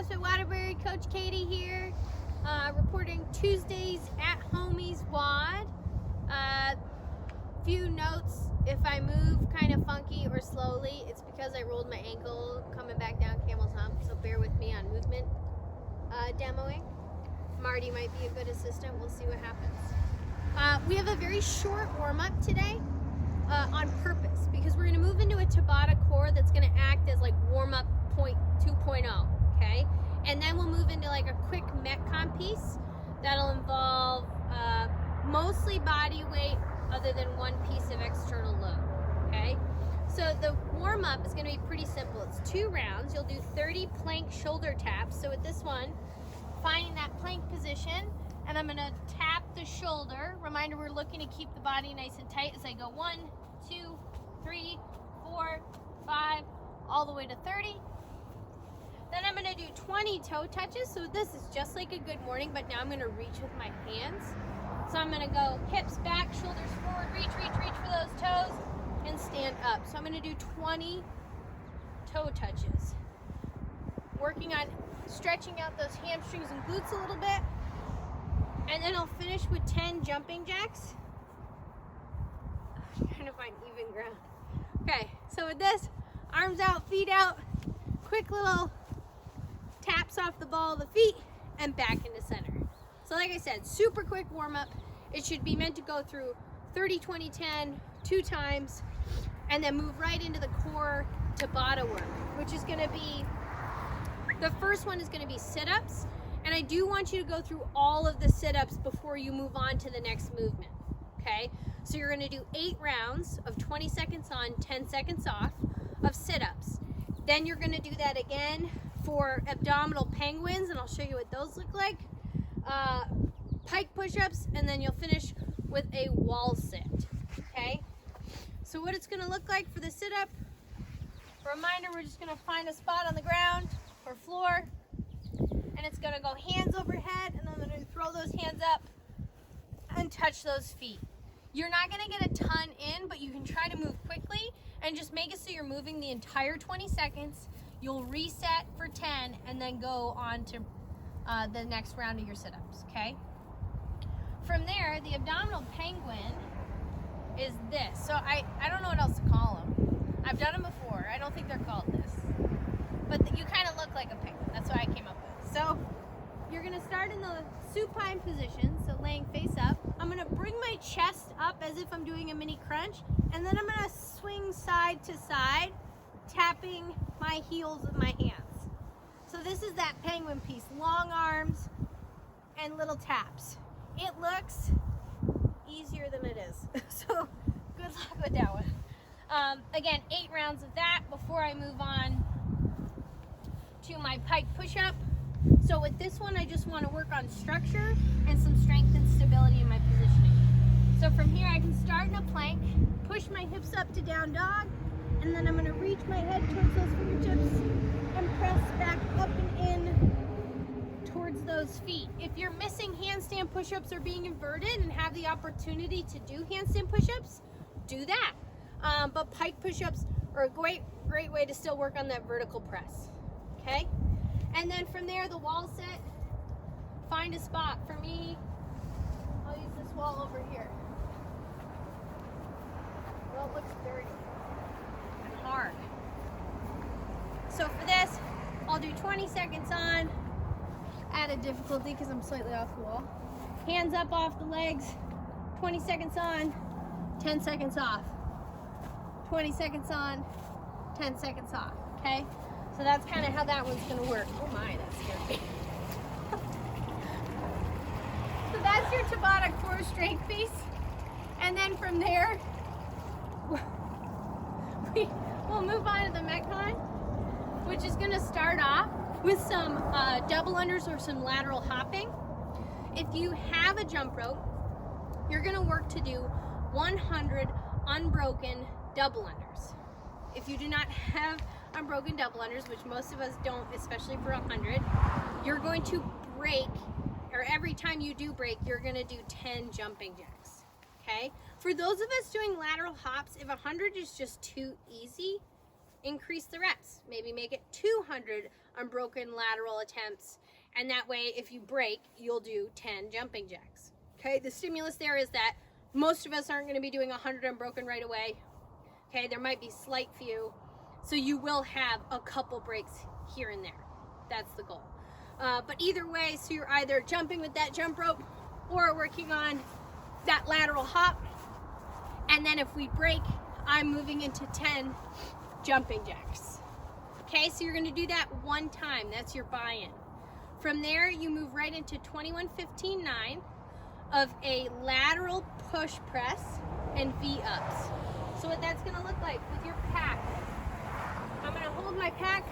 CrossFit Waterbury, Coach Katie here, reporting Tuesdays at HOMies WOD. Few notes: if I move kind of funky or slowly, it's because I rolled my ankle coming back down Camel's Hump, so bear with me on movement demoing. Marty might be a good assistant, we'll see what happens. We have a very short warm-up today on purpose, because we're going to move into a Tabata core that's going to act as like warm-up 2.0, okay? And then we'll move into like a quick Metcon piece that'll involve mostly body weight other than one piece of external load, okay? So the warm-up is going to be pretty simple. It's 2 rounds. You'll do 30 plank shoulder taps. So with this one, finding that plank position, and I'm going to tap the shoulder. Reminder, we're looking to keep the body nice and tight as I go 1, 2, 3, 4, 5, all the way to 30. Then I'm going to do 20 toe touches. So this is just like a good morning, but now I'm going to reach with my hands. So I'm going to go hips back, shoulders forward, reach for those toes, and stand up. So I'm going to do 20 toe touches. Working on stretching out those hamstrings and glutes a little bit. And then I'll finish with 10 jumping jacks. I'm trying to find even ground. Okay, so with this, arms out, feet out, quick little taps off the ball of the feet, and back into center. So like I said, super quick warm-up. It should be meant to go through 30, 20, 10, 2 times, and then move right into the core Tabata work, which is gonna be, the first one is gonna be sit-ups, and I do want you to go through all of the sit-ups before you move on to the next movement, okay? So you're gonna do 8 rounds of 20 seconds on, 10 seconds off of sit-ups. Then you're gonna do that again for abdominal penguins, and I'll show you what those look like. Pike push-ups, and then you'll finish with a wall sit, okay? So what it's gonna look like for the sit-up, reminder, we're just gonna find a spot on the ground or floor, and it's gonna go hands overhead, and I'm gonna throw those hands up and touch those feet. You're not gonna get a ton in, but you can try to move quickly and just make it so you're moving the entire 20 seconds. You'll reset for 10 and then go on to the next round of your sit-ups, okay? From there, the abdominal penguin is this. So I don't know what else to call them. I've done them before. I don't think they're called this. But you kind of look like a penguin. That's what I came up with. So you're going to start in the supine position, so laying face up. I'm going to bring my chest up as if I'm doing a mini crunch, and then I'm going to swing side to side, tapping my heels with my hands. So this is that penguin piece, long arms and little taps. It looks easier than it is. So good luck with that one. Again, 8 rounds of that before I move on to my pike push-up. So with this one, I just want to work on structure and some strength and stability in my positioning. So from here, I can start in a plank, push my hips up to down dog, and then I'm going to reach my head towards those fingertips and press back up and in towards those feet. If you're missing handstand push-ups or being inverted and have the opportunity to do handstand push-ups, do that. But pike push-ups are a great way to still work on that vertical press, okay? And then from there, the wall set, find a spot. For me, I'll use this wall over here. Well, it looks dirty and hard. So for this, I'll do 20 seconds on, added difficulty because I'm slightly off the wall. Hands up off the legs, 20 seconds on, 10 seconds off. 20 seconds on, 10 seconds off, okay? So that's kind of how that one's gonna work. Oh my, that scared me. So that's your Tabata core strength piece. And then from there, we'll move on to the Metcon, which is gonna start off with some double unders or some lateral hopping. If you have a jump rope, you're gonna work to do 100 unbroken double unders. If you do not have unbroken double unders, which most of us don't, especially for 100, you're going to break, or every time you do break, you're gonna do 10 jumping jacks, okay? For those of us doing lateral hops, if 100 is just too easy, increase the reps. Maybe make it 200 unbroken lateral attempts. And that way, if you break, you'll do 10 jumping jacks. Okay, the stimulus there is that most of us aren't going to be doing 100 unbroken right away. Okay, there might be slight few. So you will have a couple breaks here and there. That's the goal. But either way, so you're either jumping with that jump rope or working on that lateral hop. And then if we break, I'm moving into 10 jumping jacks. Okay, so you're gonna do that one time. That's your buy-in. From there, you move right into 21-15-9 of a lateral push press and V-ups. So what that's gonna look like with your pack, I'm gonna hold my pack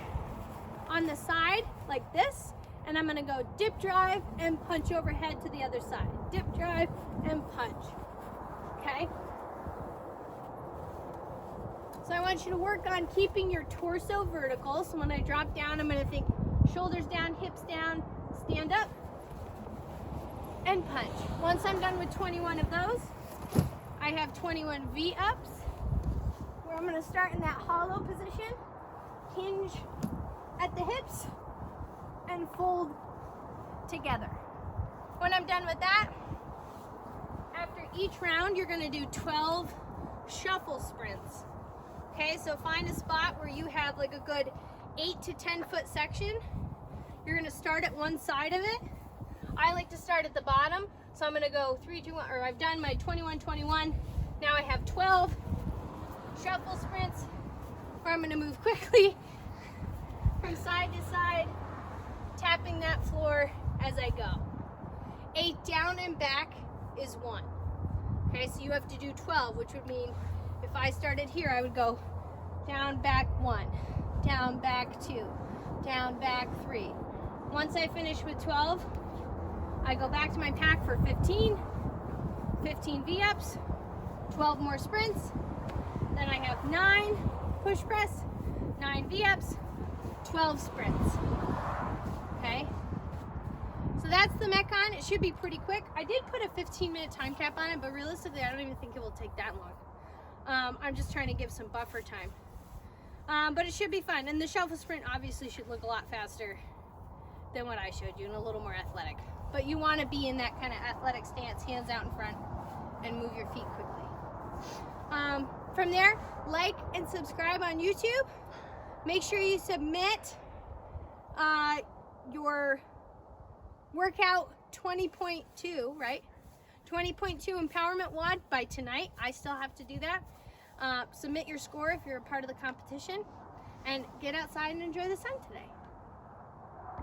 on the side like this, and I'm gonna go dip drive and punch overhead to the other side. Dip drive and punch, okay? So I want you to work on keeping your torso vertical. So when I drop down, I'm gonna think shoulders down, hips down, stand up, and punch. Once I'm done with 21 of those, I have 21 V-ups, where I'm gonna start in that hollow position, hinge at the hips, and fold together. When I'm done with that, after each round, you're gonna do 12 shuffle sprints. Okay, so find a spot where you have like a good 8 to 10 foot section. You're gonna start at one side of it. I like to start at the bottom, so I'm gonna go 3, 2, 1, or I've done my 21, 21. Now I have 12 shuffle sprints where I'm gonna move quickly from side to side, tapping that floor as I go. A down and back is 1. Okay, so you have to do 12, which would mean if I started here, I would go down, back 1, down, back 2, down, back 3. Once I finish with 12, I go back to my pack for 15 V-ups, 12 more sprints. Then I have 9 push press, 9 V-ups, 12 sprints. Okay? So that's the Metcon. It should be pretty quick. I did put a 15-minute time cap on it, but realistically, I don't even think it will take that long. I'm just trying to give some buffer time. But it should be fun. And the shuffle sprint obviously should look a lot faster than what I showed you and a little more athletic. But you want to be in that kind of athletic stance, hands out in front, and move your feet quickly. From there, like and subscribe on YouTube. Make sure you submit your workout 20.2, right? 20.2 empowerment WOD by tonight. I still have to do that. Submit your score if you're a part of the competition, and get outside and enjoy the sun today.